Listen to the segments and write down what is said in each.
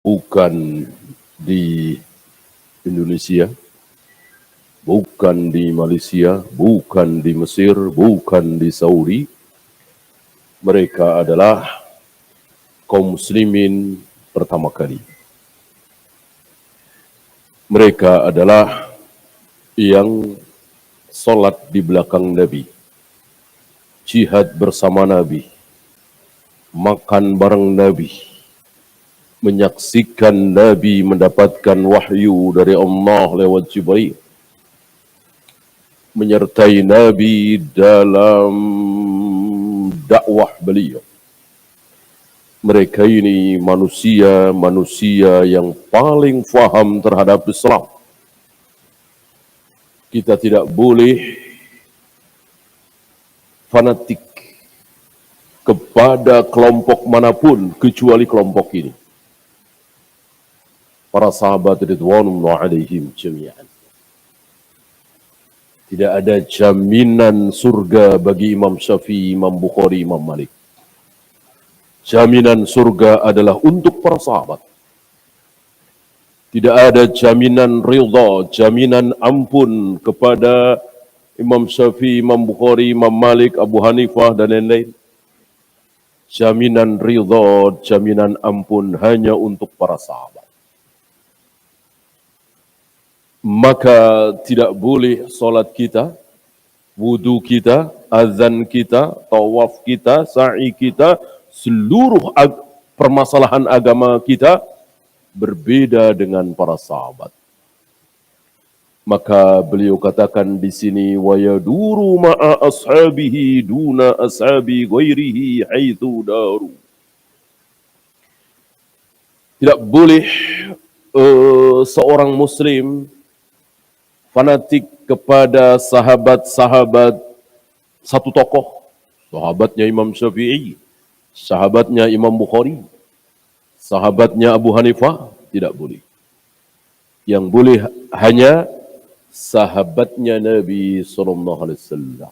bukan di Indonesia, bukan di Malaysia, bukan di Mesir, bukan di Saudi. Mereka adalah kaum muslimin pertama kali. Mereka adalah yang solat di belakang Nabi, jihad bersama Nabi, makan bareng Nabi, menyaksikan Nabi mendapatkan wahyu dari Allah lewat Jibril, menyertai Nabi dalam dakwah beliau. Mereka ini manusia yang paling faham terhadap Islam. Kita tidak boleh fanatik kepada kelompok manapun kecuali kelompok ini. Para sahabat ridwanullah alaihim jami'an. Tidak ada jaminan surga bagi Imam Syafi'i, Imam Bukhari, Imam Malik. Jaminan surga adalah untuk para sahabat. Tidak ada jaminan ridha, jaminan ampun kepada Imam Syafi'i, Imam Bukhari, Imam Malik, Abu Hanifah dan lain-lain. Jaminan ridha, jaminan ampun hanya untuk para sahabat. Maka tidak boleh solat kita, wudu kita, azan kita, tawaf kita, sa'i kita, seluruh permasalahan agama kita berbeda dengan para sahabat. Maka beliau katakan di sini, wa yaduru ma'a ashabihi duna ashabi ghairihi haitsu daru. Tidak boleh seorang muslim fanatik kepada sahabat-sahabat satu tokoh, sahabatnya Imam Syafi'i, sahabatnya Imam Bukhari, sahabatnya Abu Hanifah, tidak boleh. Yang boleh hanya sahabatnya Nabi SAW.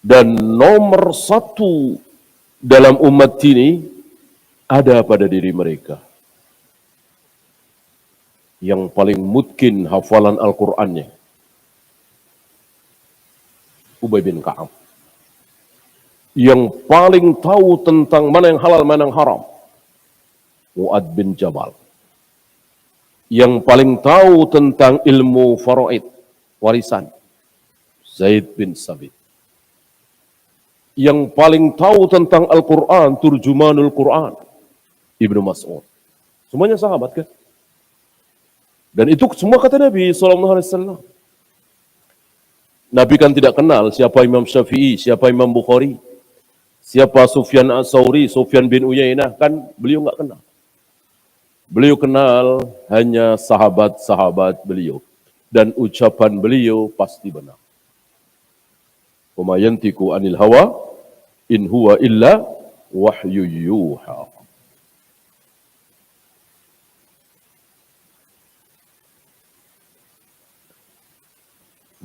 Dan nomor satu dalam umat ini ada pada diri mereka. Yang paling mungkin hafalan Al-Qur'annya, Ubay bin Ka'ab. Yang paling tahu tentang mana yang halal, mana yang haram, Mu'ad bin Jabal. Yang paling tahu tentang ilmu faraid, warisan, Zaid bin Sabit. Yang paling tahu tentang Al-Quran, Turjumanul Quran, Ibnu Mas'ud. Semuanya sahabat kan? Dan itu semua kata Nabi SAW. Nabi kan tidak kenal siapa Imam Syafi'i, siapa Imam Bukhari, siapa Sufyan As-Sauri, Sufyan bin Uyainah, kan beliau enggak kenal. Beliau kenal hanya sahabat-sahabat beliau. Dan ucapan beliau pasti benar. Wa ma yantiqu anil hawa in huwa illa wahyu yuha.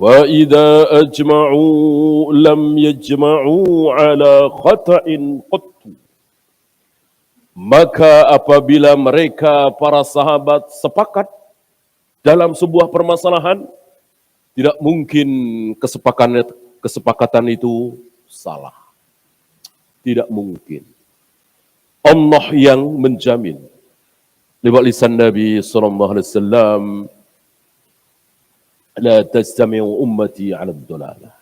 Wa idza ajma'u lam yajma'u ala khata'in qattu. Maka apabila mereka para sahabat sepakat dalam sebuah permasalahan, tidak mungkin kesepakatan itu salah. Tidak mungkin. Allah yang menjamin lewat lisan Nabi SAW, la tajtami'u ummati 'ala ad-dalalah.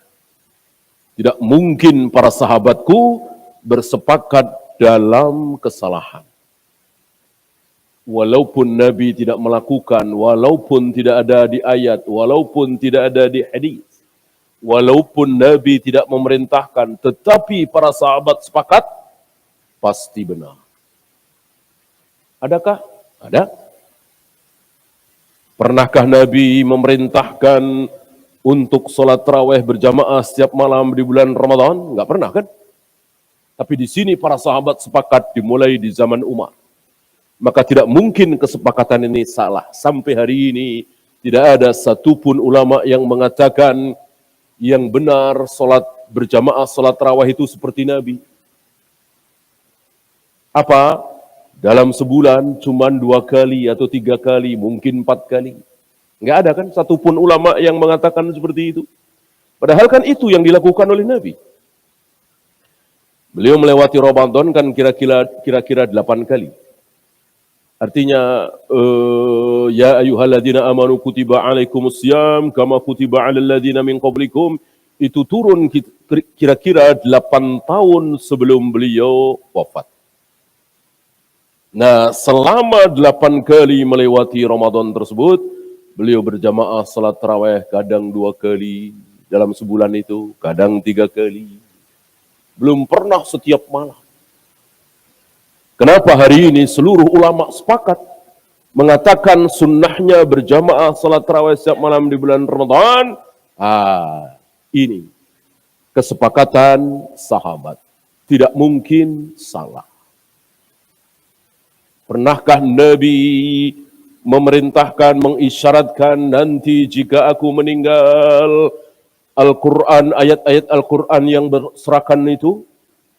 Tidak mungkin para sahabatku bersepakat dalam kesalahan. Walaupun Nabi tidak melakukan, walaupun tidak ada di ayat, walaupun tidak ada di hadis, walaupun Nabi tidak memerintahkan, tetapi para sahabat sepakat, pasti benar. Adakah? Ada. Pernahkah Nabi memerintahkan untuk sholat tarawih berjamaah setiap malam di bulan Ramadan? Enggak pernah kan? Tapi di sini para sahabat sepakat dimulai di zaman Umar. Maka tidak mungkin kesepakatan ini salah. Sampai hari ini tidak ada satupun ulama yang mengatakan yang benar sholat berjamaah, sholat tarawih itu seperti Nabi. Apa? Dalam sebulan cuma 2 kali atau 3 kali, mungkin 4 kali. Nggak ada kan satupun ulama yang mengatakan seperti itu. Padahal kan itu yang dilakukan oleh Nabi. Beliau melewati Ramadan kan kira-kira 8 kali. Artinya, ya ayyuhalladzina amanu kutiba alaikumussyam kama kutiba alal ladzina min qablikum, itu turun kira-kira 8 tahun sebelum beliau wafat. Nah, selama 8 kali melewati Ramadan tersebut, beliau berjamaah salat tarawih kadang 2 kali dalam sebulan itu, kadang 3 kali. Belum pernah setiap malam. Kenapa hari ini seluruh ulama sepakat mengatakan sunnahnya berjamaah salat tarawih setiap malam di bulan Ramadan? Ini kesepakatan sahabat. Tidak mungkin salah. Pernahkah Nabi memerintahkan, mengisyaratkan nanti jika aku meninggal, Al-Quran, ayat-ayat Al-Quran yang berserakan itu,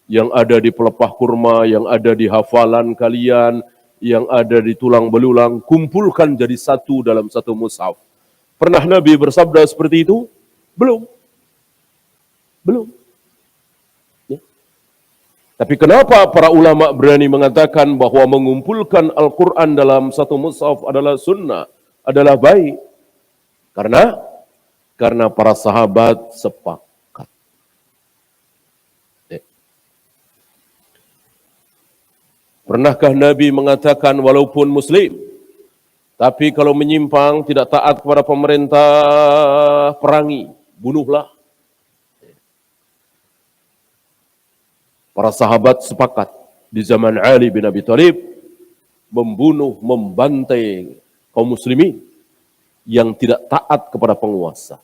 yang ada di pelepah kurma, yang ada di hafalan kalian, yang ada di tulang belulang, kumpulkan jadi satu dalam satu mushaf. Pernah Nabi bersabda seperti itu? Belum. Belum. Ya. Tapi kenapa para ulama berani mengatakan bahwa mengumpulkan Al-Quran dalam satu mushaf adalah sunnah, adalah baik? Karena para sahabat sepakat. Pernahkah Nabi mengatakan walaupun Muslim, tapi kalau menyimpang, tidak taat kepada pemerintah, perangi, bunuhlah. Para sahabat sepakat di zaman Ali bin Abi Thalib membunuh, membantai kaum muslimin yang tidak taat kepada penguasa.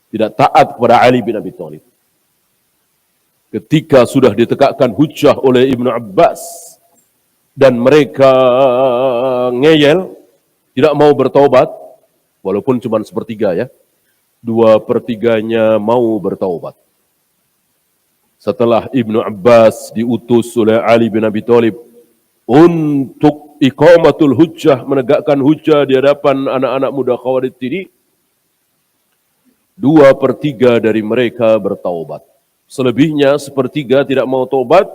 Tidak taat kepada Ali bin Abi Thalib. Ketika sudah ditegakkan hujjah oleh Ibnu Abbas, dan mereka ngeyel, tidak mau bertaubat, walaupun cuma sepertiga ya, 2/3 mau bertaubat. Setelah Ibnu Abbas diutus oleh Ali bin Abi Thalib untuk iqamatul hujjah, menegakkan hujjah di hadapan anak-anak muda Khawarij ini, 2/3 dari mereka bertaubat. Selebihnya 1/3 tidak mau taubat,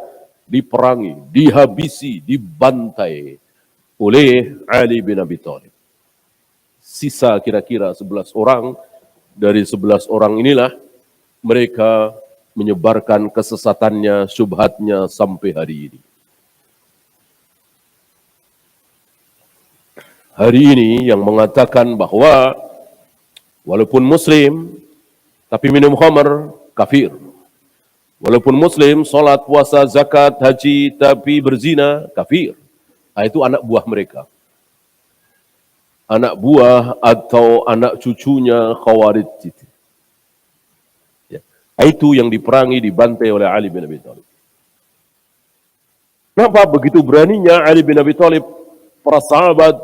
diperangi, dihabisi, dibantai oleh Ali bin Abi Thalib. Sisa kira-kira 11 orang, dari 11 orang inilah mereka menyebarkan kesesatannya, syubhatnya sampai hari ini. Hari ini yang mengatakan bahwa walaupun Muslim, tapi minum khamar, kafir. Walaupun Muslim, sholat, puasa, zakat, haji, tapi berzina, kafir. Itu anak buah mereka. Anak buah atau anak cucunya Khawarij. Ya. Itu yang diperangi, dibantai oleh Ali bin Abi Thalib. Kenapa begitu beraninya Ali bin Abi Thalib, para sahabat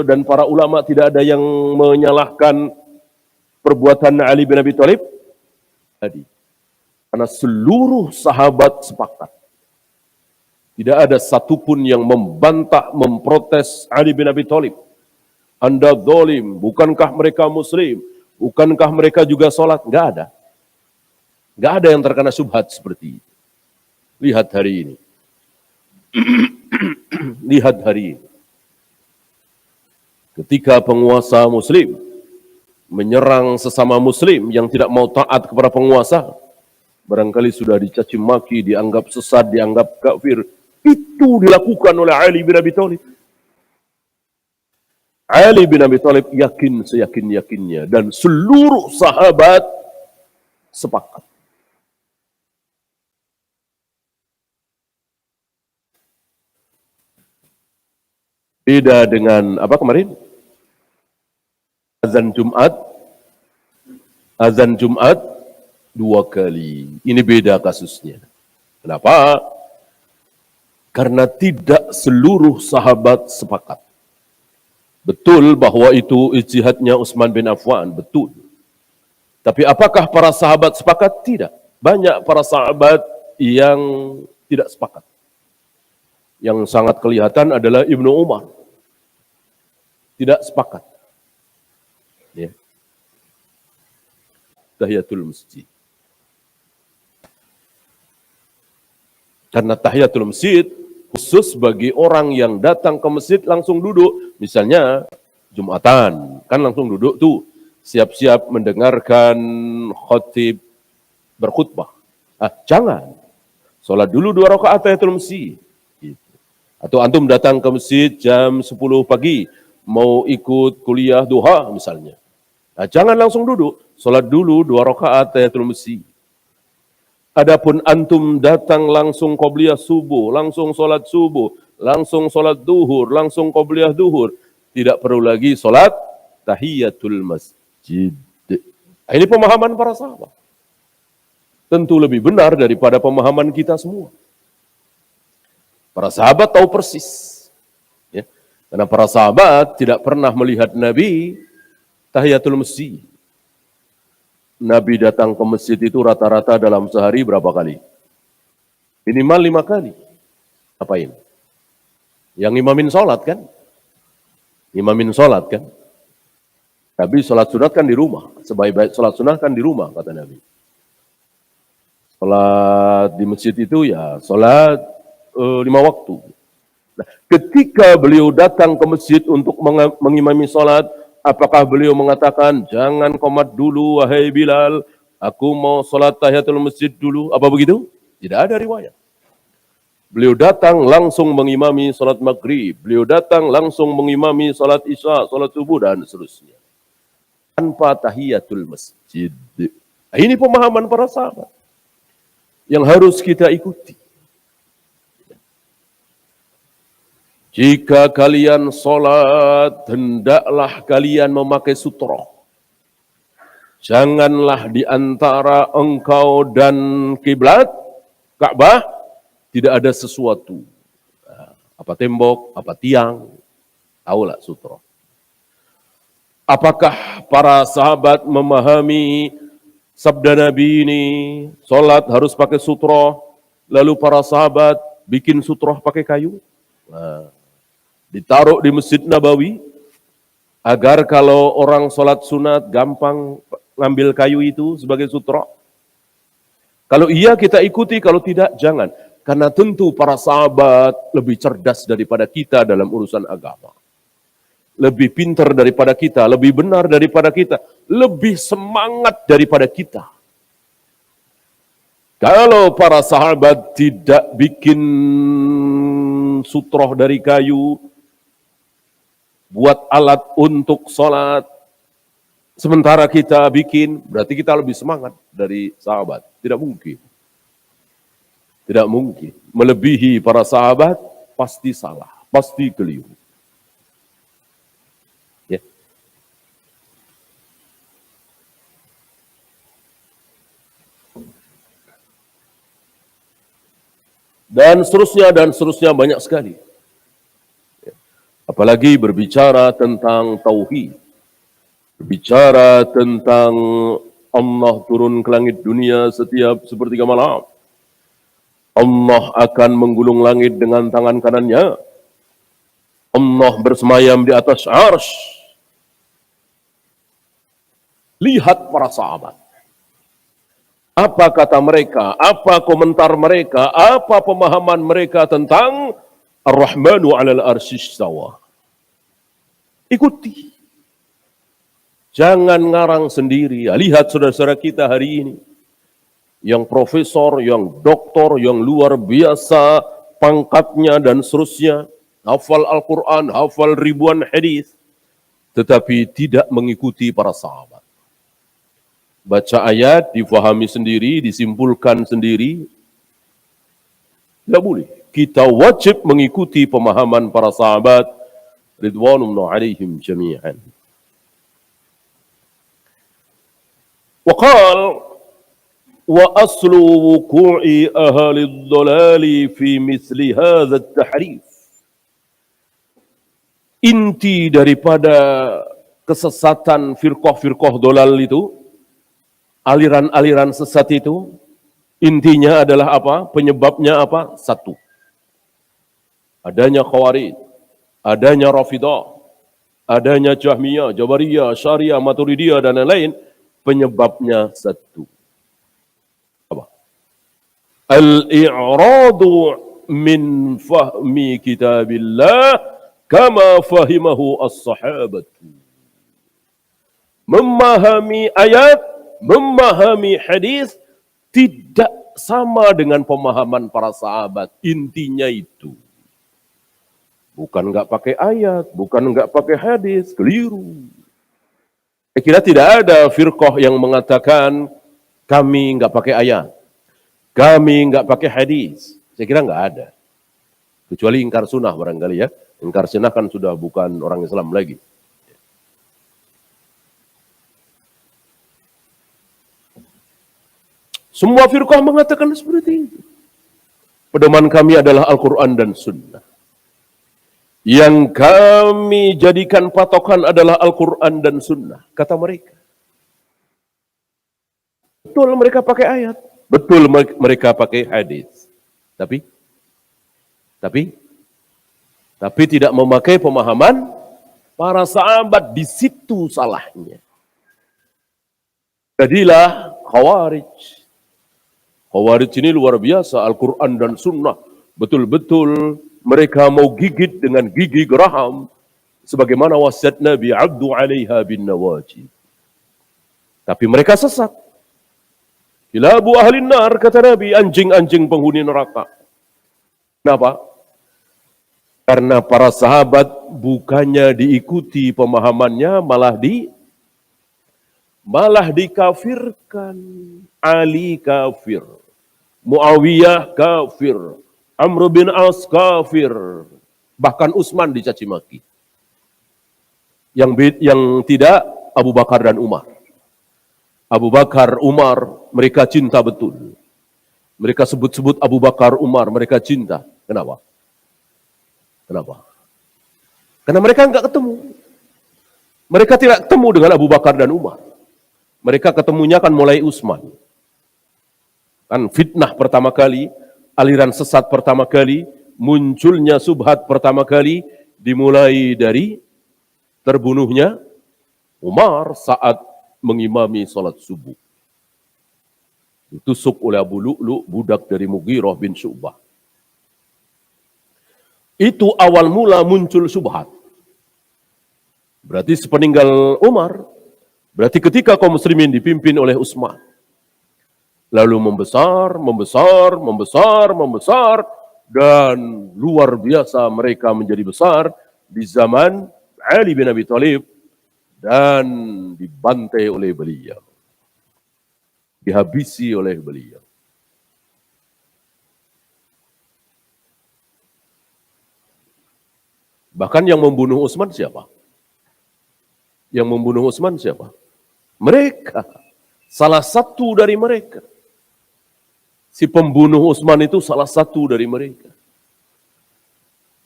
dan para ulama tidak ada yang menyalahkan perbuatan Ali bin Abi Thalib? Tadi. Karena seluruh sahabat sepakat. Tidak ada satupun yang membantah, memprotes Ali bin Abi Thalib. Anda zalim, bukankah mereka Muslim? Bukankah mereka juga sholat? Enggak ada. Enggak ada yang terkena syubhat seperti itu. Lihat hari ini. Lihat hari ini. Ketika penguasa Muslim menyerang sesama Muslim yang tidak mau taat kepada penguasa, barangkali sudah dicaci maki, dianggap sesat, dianggap kafir. Itu dilakukan oleh Ali bin Abi Thalib. Ali bin Abi Thalib yakin seyakin-yakinnya, dan seluruh sahabat sepakat. Beda dengan apa kemarin? Azan Jumat 2 kali. Ini beda kasusnya. Kenapa? Karena tidak seluruh sahabat sepakat. Betul bahwa itu ijtihadnya Utsman bin Affan, betul. Tapi apakah para sahabat sepakat? Tidak. Banyak para sahabat yang tidak sepakat. Yang sangat kelihatan adalah Ibnu Umar. Tidak sepakat. Ya. Tahiyatul masjid. Karena tahiyatul masjid khusus bagi orang yang datang ke masjid langsung duduk. Misalnya Jumatan, kan langsung duduk tuh. Siap-siap mendengarkan khatib berkhutbah. Jangan. Sholat dulu 2 rakaat tahiyatul masjid. Gitu. Atau antum datang ke masjid jam 10 pagi. Mau ikut kuliah duha misalnya. Jangan langsung duduk. Sholat dulu 2 rakaat tahiyatul masjid. Adapun antum datang langsung qobliyah subuh, langsung sholat subuh, langsung sholat duhur, langsung qobliyah duhur. Tidak perlu lagi sholat tahiyatul masjid. Ini pemahaman para sahabat. Tentu lebih benar daripada pemahaman kita semua. Para sahabat tahu persis. Ya. Karena para sahabat tidak pernah melihat Nabi tahiyatul masjid. Nabi datang ke masjid itu rata-rata dalam sehari berapa kali? Minimal 5 kali. Apain? Yang imamin sholat kan? Imamin sholat kan? Nabi sholat sunat kan di rumah. Sebaik-baik sholat sunat kan di rumah, kata Nabi. Sholat di masjid itu ya sholat 5 waktu. Nah, ketika beliau datang ke masjid untuk mengimami sholat, apakah beliau mengatakan, jangan qomat dulu wahai Bilal, aku mau sholat tahiyatul masjid dulu, apa begitu? Tidak ada riwayat. Beliau datang langsung mengimami sholat maghrib, beliau datang langsung mengimami sholat isya, sholat subuh, dan seterusnya. Tanpa tahiyatul masjid. Nah, ini pemahaman para sahabat yang harus kita ikuti. Jika kalian sholat, hendaklah kalian memakai sutroh. Janganlah di antara engkau dan kiblat, Ka'bah, tidak ada sesuatu. Apa tembok, apa tiang, tahulah sutroh. Apakah para sahabat memahami sabda Nabi ini, sholat harus pakai sutroh, lalu para sahabat bikin sutroh pakai kayu? Ditaruh di Masjid Nabawi, agar kalau orang sholat sunat gampang ngambil kayu itu sebagai sutroh. Kalau iya kita ikuti, kalau tidak jangan. Karena tentu para sahabat lebih cerdas daripada kita dalam urusan agama. Lebih pintar daripada kita, lebih benar daripada kita, lebih semangat daripada kita. Kalau para sahabat tidak bikin sutroh dari kayu, buat alat untuk sholat, sementara kita bikin, berarti kita lebih semangat dari sahabat. Tidak mungkin. Tidak mungkin. Melebihi para sahabat, pasti salah, pasti keliru. Ya. Dan seterusnya banyak sekali. Apalagi berbicara tentang tauhid, berbicara tentang Allah turun ke langit dunia setiap sepertiga malam. Allah akan menggulung langit dengan tangan kanannya. Allah bersemayam di atas arsy. Lihat para sahabat. Apa kata mereka, apa komentar mereka, apa pemahaman mereka tentang Ar-Rahmanu 'alal arsy istawa. Ikuti. Jangan ngarang sendiri. Lihat saudara-saudara kita hari ini. Yang profesor, yang doktor, yang luar biasa pangkatnya dan seterusnya. Hafal Al-Quran, hafal ribuan hadis. Tetapi tidak mengikuti para sahabat. Baca ayat, difahami sendiri, disimpulkan sendiri. Tidak boleh. Kita wajib mengikuti pemahaman para sahabat ridwanullah alaihim jami'an. Wa qala wa aslu wuqu'i ahli ad-dhalali fi misli hadha at-tahrif. Inti daripada kesesatan firqah-firqah dolal itu, aliran-aliran sesat itu, intinya adalah apa? Penyebabnya apa? Satu. adanya Khawarij, adanya Rafidah, adanya Jahmiyah, Jabariyah, Syariah, Maturidiyah, dan lain-lain, penyebabnya satu. Apa? Al-i'radu min fahmi kitabillah kama fahimahu as-sahabatu. Memahami ayat, memahami hadis tidak sama dengan pemahaman para sahabat. Intinya itu. Bukan enggak pakai ayat, bukan enggak pakai hadis, keliru. Saya kira tidak ada firqah yang mengatakan kami enggak pakai ayat, kami enggak pakai hadis. Saya kira enggak ada. Kecuali ingkar sunnah barangkali ya. Ingkar sunnah kan sudah bukan orang Islam lagi. Semua firqah mengatakan seperti itu. Pedoman kami adalah Al-Quran dan Sunnah. Yang kami jadikan patokan adalah Al-Quran dan Sunnah, kata mereka. Betul mereka pakai ayat, betul mereka pakai hadis. Tapi tidak memakai pemahaman para sahabat, di situ salahnya. Jadilah Khawarij. Khawarij ini luar biasa, Al-Quran dan Sunnah. Betul-betul mereka mau gigit dengan gigi geraham. Sebagaimana wasiat Nabi, Abdu alaiha bin nawajib. Tapi mereka sesat. Kilabu ahlin nar, kata Nabi, anjing-anjing penghuni neraka. Kenapa? Karena para sahabat bukannya diikuti pemahamannya, malah dikafirkan. Ali kafir, Muawiyah kafir, Amr bin As kafir, bahkan Utsman dicaci maki. Yang tidak Abu Bakar dan Umar. Abu Bakar, Umar, mereka cinta betul. Mereka sebut-sebut Abu Bakar, Umar, mereka cinta. Kenapa? Karena mereka enggak ketemu. Mereka tidak ketemu dengan Abu Bakar dan Umar. Mereka ketemunya kan mulai Utsman. Kan fitnah pertama kali, aliran sesat pertama kali, munculnya subhat pertama kali, dimulai dari terbunuhnya Umar saat mengimami salat subuh. Ditusuk oleh Abu Lu'lu', budak dari Mughirah bin Syu'bah. Itu awal mula muncul subhat. Berarti sepeninggal Umar, berarti ketika kaum muslimin dipimpin oleh Utsman, lalu membesar, dan luar biasa mereka menjadi besar di zaman Ali bin Abi Thalib dan dibantai oleh beliau. Dihabisi oleh beliau. Bahkan yang membunuh Utsman siapa? Mereka. Salah satu dari mereka. Si pembunuh Utsman itu salah satu dari mereka.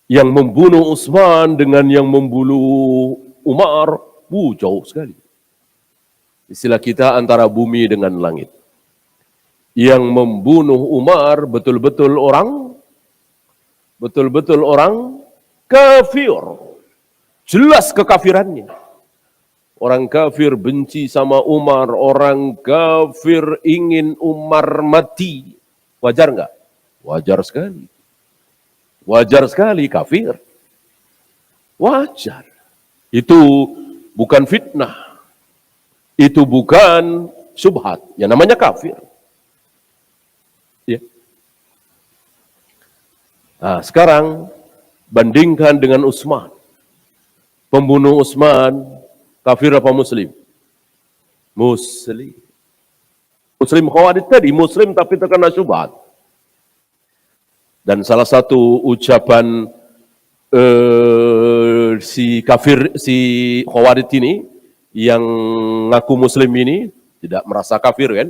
Yang membunuh Utsman dengan yang membunuh Umar, jauh sekali. Istilah kita antara bumi dengan langit. Yang membunuh Umar betul-betul orang kafir. Jelas kekafirannya. Orang kafir benci sama Umar, orang kafir ingin Umar mati. Wajar enggak? Wajar sekali. Wajar sekali kafir. Wajar. Itu bukan fitnah. Itu bukan subhat. Yang namanya kafir. Ya. Nah, sekarang bandingkan dengan Utsman. Pembunuh Utsman kafir apa muslim? Muslim. Muslim Khawarij tadi, muslim tapi terkena syubhat. Dan salah satu ucapan si Khawarij ini, yang ngaku muslim ini, tidak merasa kafir kan?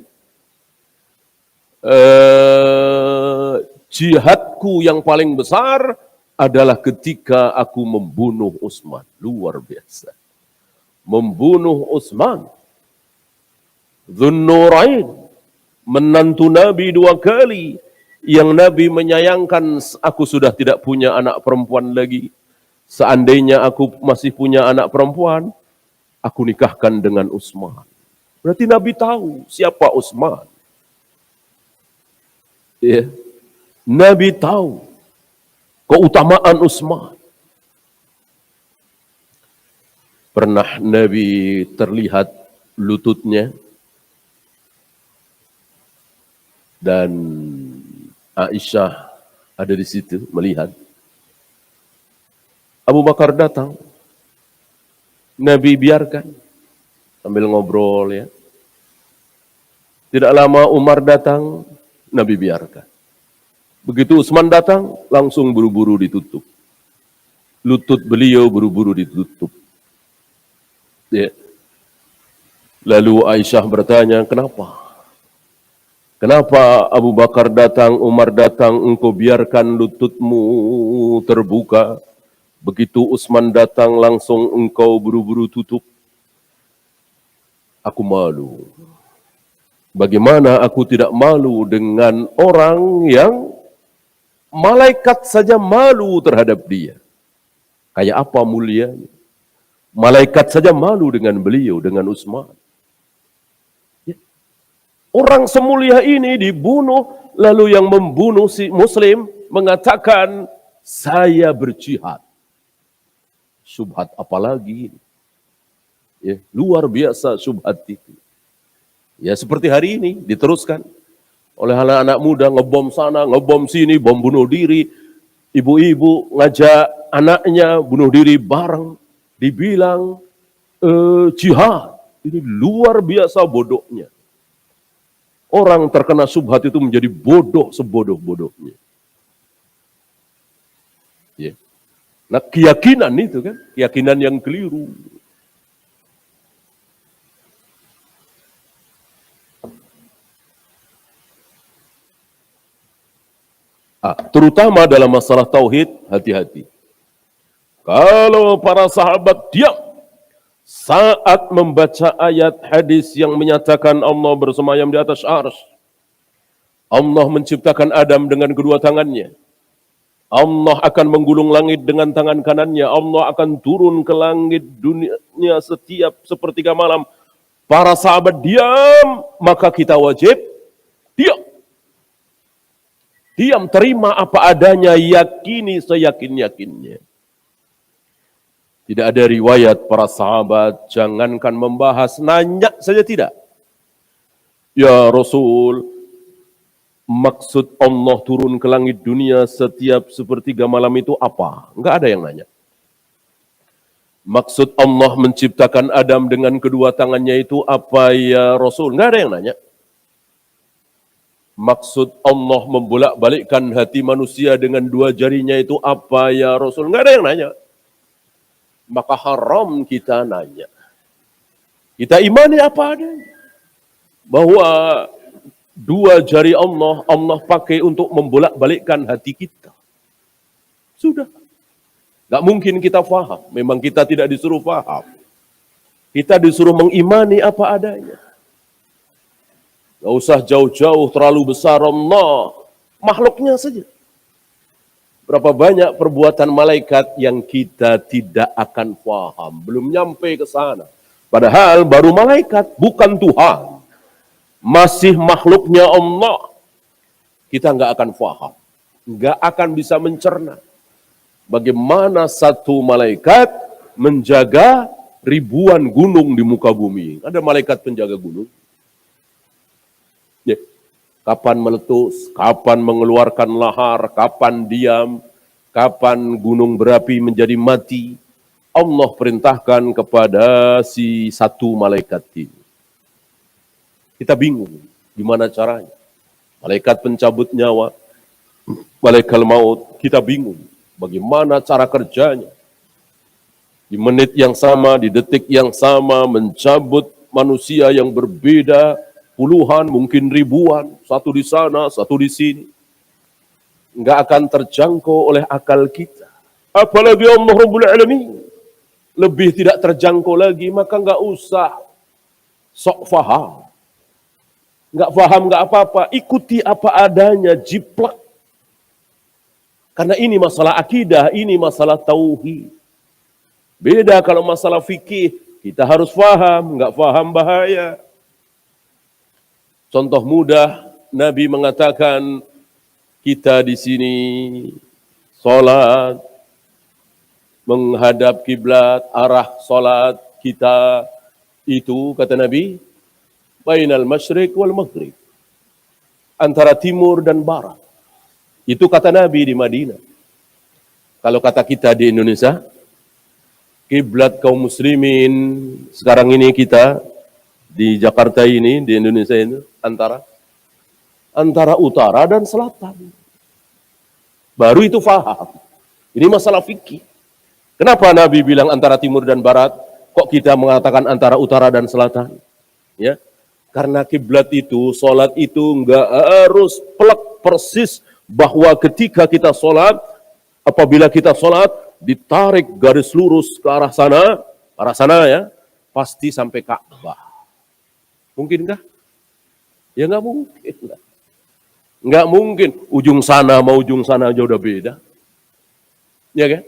Jihadku yang paling besar adalah ketika aku membunuh Utsman. Luar biasa. Membunuh Utsman. Dzun Nurain, menantu Nabi 2 kali, Yang Nabi menyayangkan, aku sudah tidak punya anak perempuan lagi. Seandainya aku masih punya anak perempuan, aku nikahkan dengan Utsman. Berarti Nabi tahu siapa Utsman. Ya. Nabi tahu keutamaan Utsman. Pernah Nabi terlihat lututnya dan Aisyah ada di situ melihat. Abu Bakar datang, Nabi biarkan sambil ngobrol ya. Tidak lama Umar datang, Nabi biarkan. Begitu Utsman datang, langsung buru-buru ditutup. Lutut beliau buru-buru ditutup. Ya. Lalu Aisyah bertanya, kenapa? Kenapa Abu Bakar datang, Umar datang, engkau biarkan lututmu terbuka? Begitu Utsman datang, langsung engkau buru-buru tutup. Aku malu. Bagaimana aku tidak malu dengan orang yang malaikat saja malu terhadap dia? Kayak apa mulianya? Malaikat saja malu dengan beliau, dengan Utsman. Ya. Orang semulia ini dibunuh, lalu yang membunuh si Muslim mengatakan, saya berjihad. Syubhat apalagi ini? Ya, luar biasa syubhat itu. Ya seperti hari ini diteruskan oleh anak-anak muda, ngebom sana, ngebom sini, bom bunuh diri. Ibu-ibu ngajak anaknya bunuh diri bareng. Dibilang jihad. Ini luar biasa bodohnya. Orang terkena syubhat itu menjadi bodoh sebodoh-bodohnya. Ya. Nah keyakinan itu kan, keyakinan yang keliru. Terutama dalam masalah tauhid, hati-hati. Kalau para sahabat diam saat membaca ayat hadis yang menyatakan Allah bersemayam di atas arsy, Allah menciptakan Adam dengan kedua tangannya, Allah akan menggulung langit dengan tangan kanannya, Allah akan turun ke langit dunia setiap sepertiga malam. Para sahabat diam, maka kita wajib diam. Diam, terima apa adanya, yakini seyakin-yakinnya. Tidak ada riwayat para sahabat, jangankan membahas, nanya saja tidak. Ya Rasul, maksud Allah turun ke langit dunia setiap sepertiga malam itu apa? Enggak ada yang nanya. Maksud Allah menciptakan Adam dengan kedua tangannya itu apa ya Rasul? Enggak ada yang nanya. Maksud Allah membolak-balikkan hati manusia dengan dua jarinya itu apa ya Rasul? Enggak ada yang nanya. Maka haram kita nanya. Kita imani apa adanya. Bahwa dua jari Allah, Allah pakai untuk membolak-balikkan hati kita. Sudah. Enggak mungkin kita faham. Memang kita tidak disuruh faham. Kita disuruh mengimani apa adanya. Gak usah jauh-jauh terlalu besar Allah. Makhluknya saja. Berapa banyak perbuatan malaikat yang kita tidak akan paham. Belum nyampe ke sana. Padahal baru malaikat, bukan Tuhan. Masih makhluknya Allah. Kita nggak akan paham. Nggak akan bisa mencerna. Bagaimana satu malaikat menjaga ribuan gunung di muka bumi. Ada malaikat penjaga gunung. Ya. Kapan meletus, kapan mengeluarkan lahar, kapan diam, kapan gunung berapi menjadi mati. Allah perintahkan kepada si satu malaikat ini. Kita bingung gimana caranya. Malaikat pencabut nyawa, malaikat maut, kita bingung bagaimana cara kerjanya. Di menit yang sama, di detik yang sama, mencabut manusia yang berbeda, puluhan, mungkin ribuan, satu di sana, satu di sini. Enggak akan terjangkau oleh akal kita. Apalagi Allah Rabbul Alamin. Lebih tidak terjangkau lagi, maka enggak usah sok faham. nggak paham nggak apa-apa, ikuti apa adanya, jiplak. Karena ini masalah akidah, ini masalah tauhid. Beda kalau masalah fikih, kita harus paham, nggak paham bahaya. Contoh mudah, Nabi mengatakan kita di sini sholat menghadap kiblat, arah sholat kita itu kata Nabi, bainal masyriq wal maghrib, antara timur dan barat. Itu kata Nabi di Madinah. Kalau kata kita di Indonesia, kiblat kaum muslimin sekarang ini kita di Jakarta ini, di Indonesia ini antara utara dan selatan. Baru itu faham. Ini masalah fikih. Kenapa Nabi bilang antara timur dan barat? Kok kita mengatakan antara utara dan selatan? Ya, karena kiblat itu, sholat itu enggak harus plek persis bahwa ketika kita sholat, apabila kita sholat, ditarik garis lurus ke arah sana ya, pasti sampai Ka'bah. Mungkinkah? Ya nggak mungkin. Nggak mungkin. Ujung sana sama ujung sana aja udah beda. Ya kan?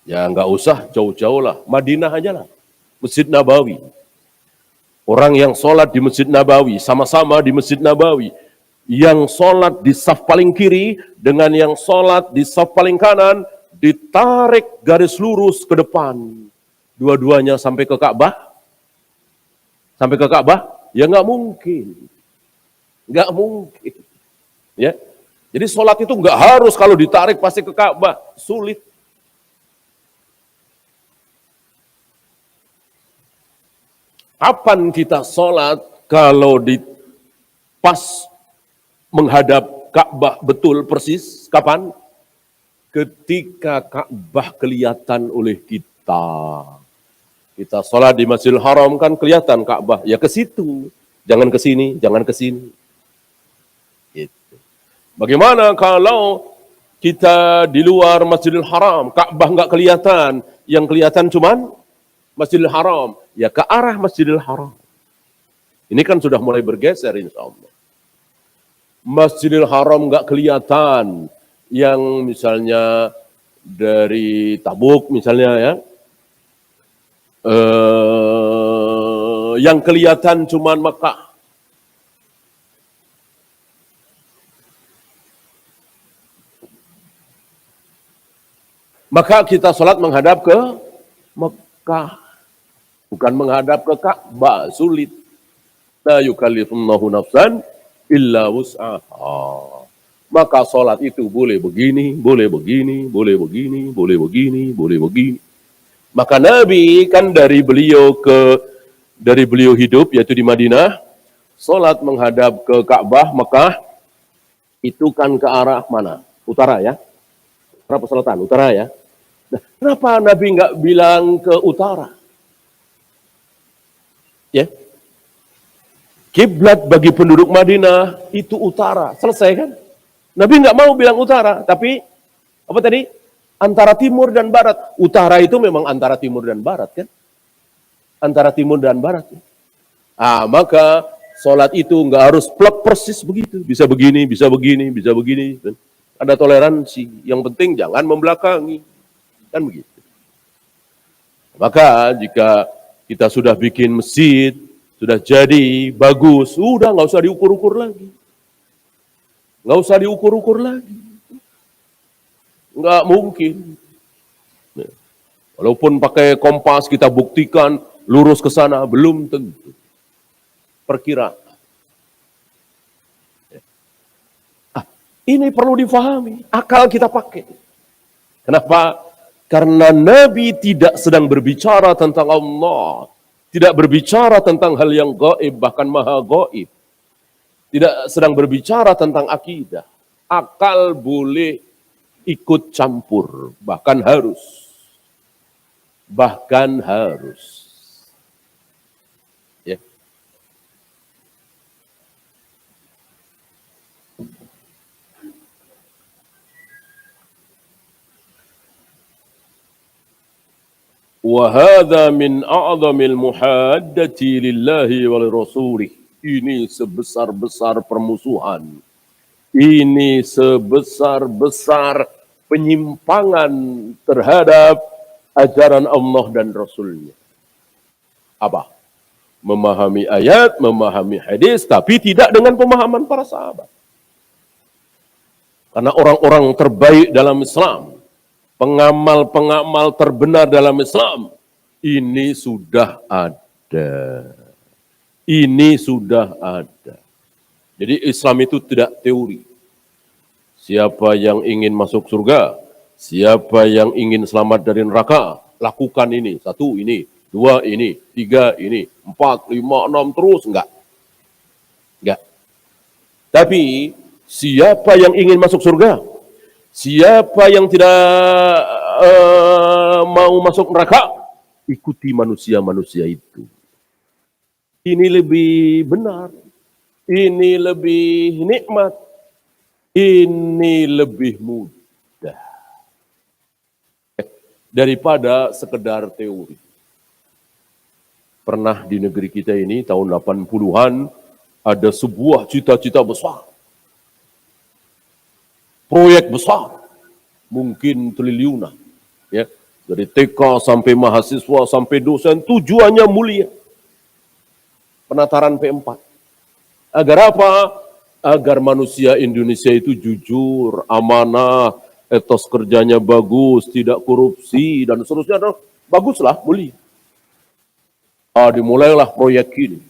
Ya nggak usah jauh-jauh lah. Madinah aja lah. Masjid Nabawi. Orang yang sholat di Masjid Nabawi, sama-sama di Masjid Nabawi. Yang sholat di saf paling kiri dengan yang sholat di saf paling kanan, ditarik garis lurus ke depan. Dua-duanya sampai ke Ka'bah? Sampai ke Ka'bah? Ya nggak mungkin. Nggak mungkin. Ya. Jadi sholat itu nggak harus kalau ditarik pasti ke Ka'bah. Sulit. Kapan kita sholat kalau di pas menghadap Ka'bah betul persis? Kapan? Ketika Ka'bah kelihatan oleh kita. Kita sholat di Masjidil Haram kan kelihatan Ka'bah. Ya ke situ. Jangan ke sini, jangan ke sini. Gitu. Bagaimana kalau kita di luar Masjidil Haram, Ka'bah nggak kelihatan, yang kelihatan cuman Masjidil Haram, ya ke arah Masjidil Haram. Ini kan sudah mulai bergeser insya Allah. Masjidil Haram nggak kelihatan, yang misalnya dari Tabuk misalnya ya, yang kelihatan cuman Mekah. Maka kita sholat menghadap ke Mekah, bukan menghadap ke Ka'bah, sulit. La yukallifullahu nafsan illa wus'aha. Maka sholat itu boleh begini, boleh begini, boleh begini, boleh begini, boleh begini. Maka Nabi kan dari beliau hidup yaitu di Madinah, sholat menghadap ke Ka'bah, Mekah, itu kan ke arah mana? Utara ya? Kenapa selatan? Utara ya? Nah, kenapa Nabi nggak bilang ke utara? Ya, kiblat bagi penduduk Madinah itu utara, selesai kan? Nabi nggak mau bilang utara, tapi apa tadi? Antara timur dan barat. Utara itu memang antara timur dan barat kan? Antara timur dan barat. Ah, maka sholat itu nggak harus plek persis begitu. Bisa begini, bisa begini, bisa begini. Ada toleransi. Yang penting jangan membelakangi. Kan begitu. Maka jika kita sudah bikin masjid, sudah jadi, bagus, udah nggak usah diukur-ukur lagi. Nggak usah diukur-ukur lagi. Nggak mungkin. Walaupun pakai kompas kita buktikan lurus ke sana, belum tentu. Perkiraan. Ini perlu difahami. Akal kita pakai. Kenapa? Karena Nabi tidak sedang berbicara tentang Allah. Tidak berbicara tentang hal yang gaib, bahkan maha gaib. Tidak sedang berbicara tentang akidah. Akal boleh ikut campur, bahkan harus. Bahkan harus. Ya. وهذا من أعظم المحادة لله ولرسوله. Ini sebesar-besar permusuhan. Ini sebesar-besar penyimpangan terhadap ajaran Allah dan Rasulnya. Apa? Memahami ayat, memahami hadis, tapi tidak dengan pemahaman para sahabat. Karena orang-orang terbaik dalam Islam, pengamal-pengamal terbenar dalam Islam, ini sudah ada. Ini sudah ada. Jadi Islam itu tidak teori. Siapa yang ingin masuk surga, siapa yang ingin selamat dari neraka, lakukan ini. 1 ini, 2 ini, 3 ini, 4, 5, 6, terus. Enggak. Tapi siapa yang ingin masuk surga, siapa yang tidak mau masuk neraka, ikuti manusia-manusia itu. Ini lebih benar, ini lebih nikmat, ini lebih mudah daripada sekedar teori. Pernah di negeri kita ini tahun 80-an ada sebuah cita-cita besar, proyek besar, mungkin triliunan, ya, dari TK sampai mahasiswa sampai dosen, tujuannya mulia. Penataran P4. Agar apa? Agar manusia Indonesia itu jujur, amanah, etos kerjanya bagus, tidak korupsi, dan seterusnya. Baguslah, mulia. Dimulailah proyek ini.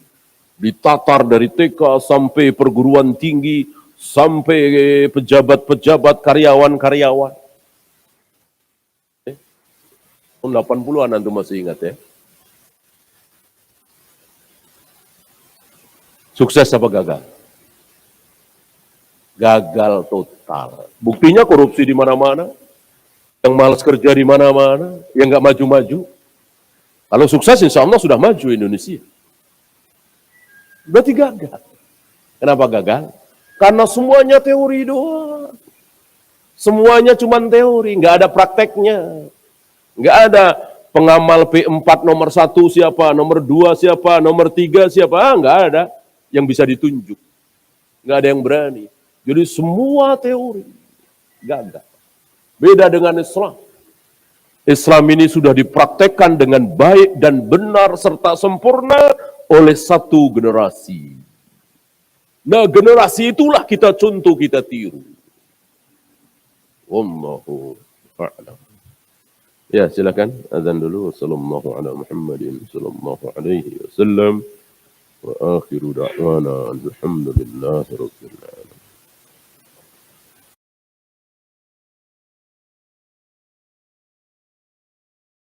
Ditatar dari TK sampai perguruan tinggi, sampai pejabat-pejabat, karyawan-karyawan. 80-an antum masih ingat ya? Sukses apa gagal? Gagal total. Buktinya korupsi di mana-mana, yang malas kerja di mana-mana, yang nggak maju-maju. Kalau sukses, insya Allah sudah maju Indonesia. Berarti gagal. Kenapa gagal? Karena semuanya teori doang. Semuanya cuma teori, nggak ada prakteknya. Nggak ada pengamal P4 nomor 1 siapa, nomor 2 siapa, nomor 3 siapa, nggak ada yang bisa ditunjuk. Nggak ada yang berani. Jadi semua teori gagal. Beda dengan Islam. Islam ini sudah dipraktekkan dengan baik dan benar serta sempurna oleh satu generasi. Nah, generasi itulah kita contoh, kita tiru. Wallahu a'lam. Ya, silakan azan dulu. Sallallahu ala Muhammadin sallallahu alaihi wasallam. Wa akhiru da'wana alhamdulillahi rabbil alamin.